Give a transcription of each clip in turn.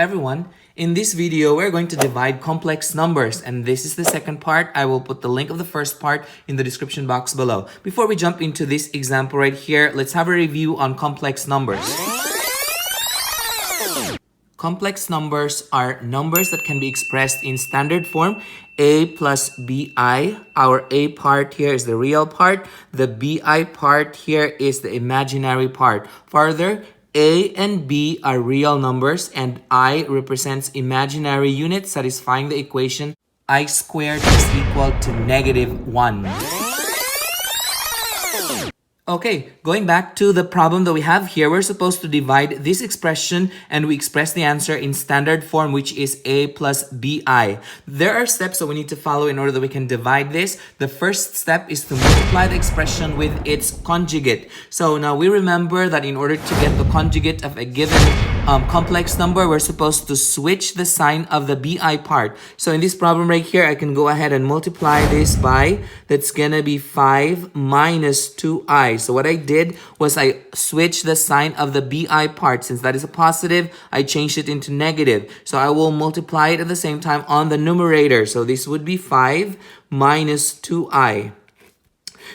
everyone. In this video, we're going to divide complex numbers, and this is the second part. I will put the link of the first part in the description box below. Before we jump into this example right here, let's have a review on complex numbers. Complex numbers are numbers that can be expressed in standard form, a plus bi. Our a part here is the real part. The bi part here is the imaginary part. Further, a and b are real numbers and I represents imaginary units satisfying the equation I squared is equal to -1. Okay, going back to the problem that we have here, we're supposed to divide this expression and we express the answer in standard form, which is a plus bi. There are steps that we need to follow in order that we can divide this. The first step is to multiply the expression with its conjugate. So now we remember that in order to get the conjugate of a given complex number, we're supposed to switch the sign of the bi part. So in this problem right here, I can go ahead and multiply this by, that's gonna be 5 minus 2i. So what I did was I switched the sign of the bi part. Since that is a positive, I changed it into negative. So I will multiply it at the same time on the numerator. So this would be 5 minus 2i.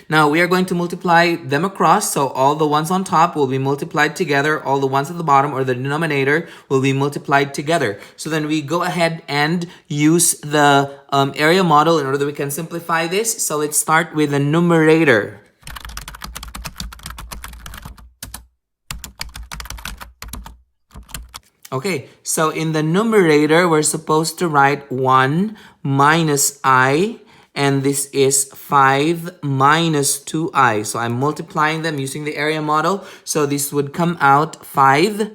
Now we are going to multiply them across, so all the ones on top will be multiplied together, all the ones at the bottom or the denominator will be multiplied together. So then we go ahead and use the area model in order that we can simplify this. So let's start with the numerator. Okay, so in the numerator, we're supposed to write 1 minus i. And this is 5 minus 2i. So I'm multiplying them using the area model. So this would come out 5.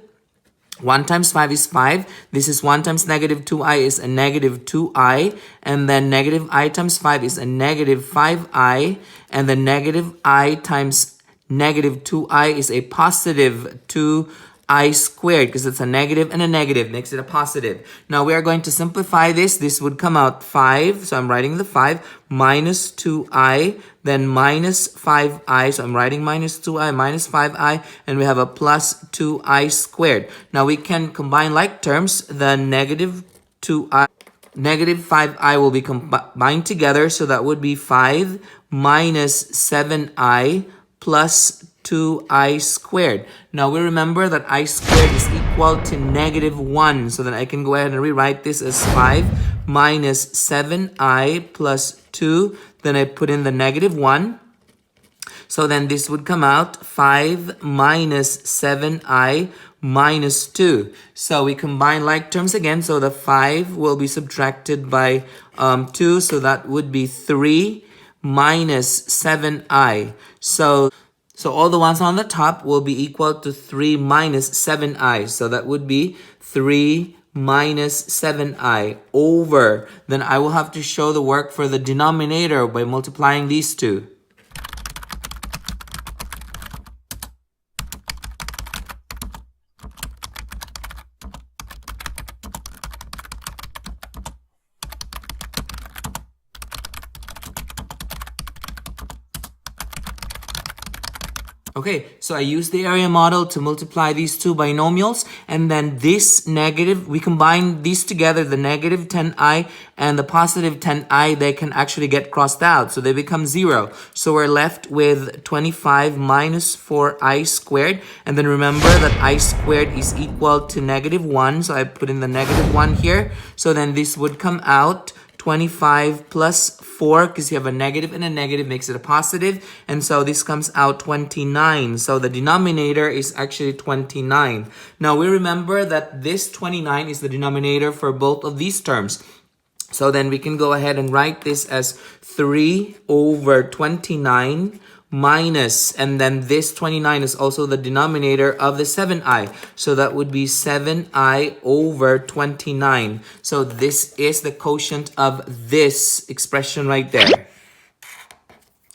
1 times 5 is 5. This is 1 times negative 2i is a negative 2i. And then negative I times 5 is a negative 5i. And the negative I times negative 2i is a positive 2i squared, because it's a negative and a negative makes it a positive. Now we are going to simplify this. This would come out 5. So I'm writing the 5 minus 2i, then minus 5i. So I'm writing minus 2i minus 5i, and we have a plus 2i squared. Now we can combine like terms. The negative 2i, negative 5i will be combined together. So that would be 5 minus 7i plus 2i squared. Now we remember that I squared is equal to -1. So then I can go ahead and rewrite this as 5 minus 7i plus 2. Then I put in the -1. So then this would come out 5 minus 7i minus 2. So we combine like terms again. So the 5 will be subtracted by 2. So that would be 3 minus 7i. So all the ones on the top will be equal to 3 minus 7i. So that would be 3 minus 7i over. Then I will have to show the work for the denominator by multiplying these two. Okay, so I use the area model to multiply these two binomials, and then this negative, we combine these together, the negative 10i and the positive 10i, they can actually get crossed out, so they become 0. So we're left with 25 minus 4i squared, and then remember that I squared is equal to -1, so I put in the -1 here. So then this would come out 25 plus 4, because you have a negative and a negative makes it a positive. And so this comes out 29. So the denominator is actually 29. Now we remember that this 29 is the denominator for both of these terms. So then we can go ahead and write this as 3 over 29 minus, and then this 29 is also the denominator of the 7i. So that would be 7i over 29. So this is the quotient of this expression right there.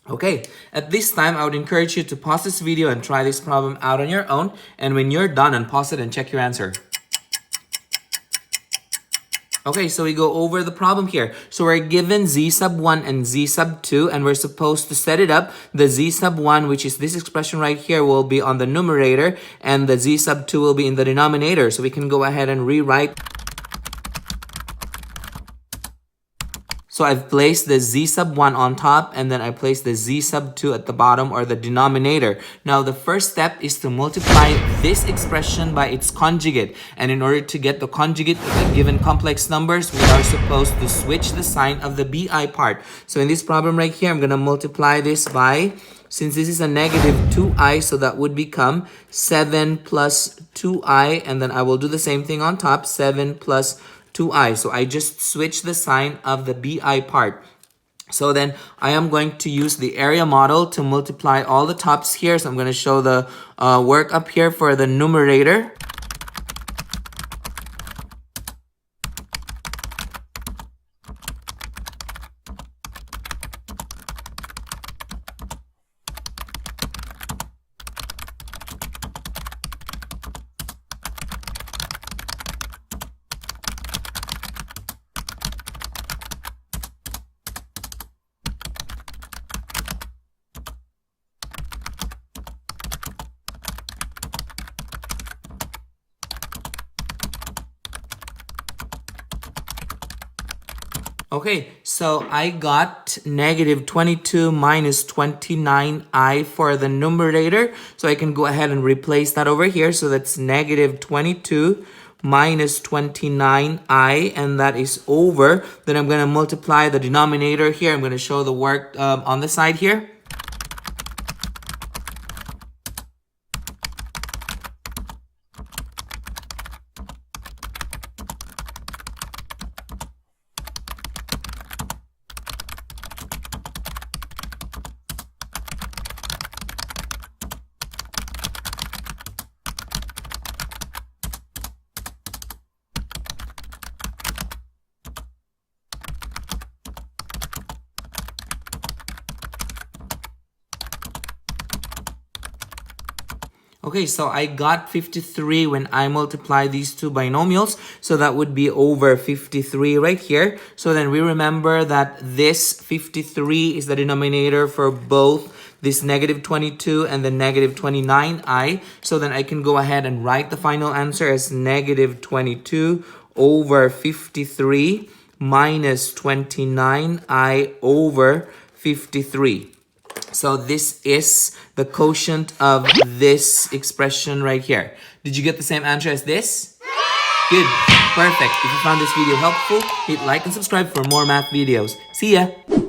Okay, at this time, I would encourage you to pause this video and try this problem out on your own. And when you're done, unpause it and check your answer. Okay, so we go over the problem here. So we're given z sub 1 and z sub 2, and we're supposed to set it up. The z sub 1, which is this expression right here, will be on the numerator, and the z sub 2 will be in the denominator. So we can go ahead and rewrite So I've placed the z sub 1 on top, and then I placed the z sub 2 at the bottom, or the denominator. Now the first step is to multiply this expression by its conjugate. And in order to get the conjugate of the given complex numbers, we are supposed to switch the sign of the bi part. So in this problem right here, I'm going to multiply this by, since this is a negative 2i, so that would become 7 plus 2i, and then I will do the same thing on top, 7 plus 2i. So I just switch the sign of the bi part. So then I am going to use the area model to multiply all the tops here. So I'm going to show the work up here for the numerator. Okay, so I got negative 22 minus 29i for the numerator. So I can go ahead and replace that over here. So that's negative 22 minus 29i, and that is over. Then I'm going to multiply the denominator here. I'm going to show the work on the side here. Okay, so I got 53 when I multiply these two binomials. So that would be over 53 right here. So then we remember that this 53 is the denominator for both this negative 22 and the negative 29i. So then I can go ahead and write the final answer as negative 22 over 53 minus 29i over 53. So this is the quotient of this expression right here. Did you get the same answer as this? Good. Perfect. If you found this video helpful, hit like and subscribe for more math videos. See ya!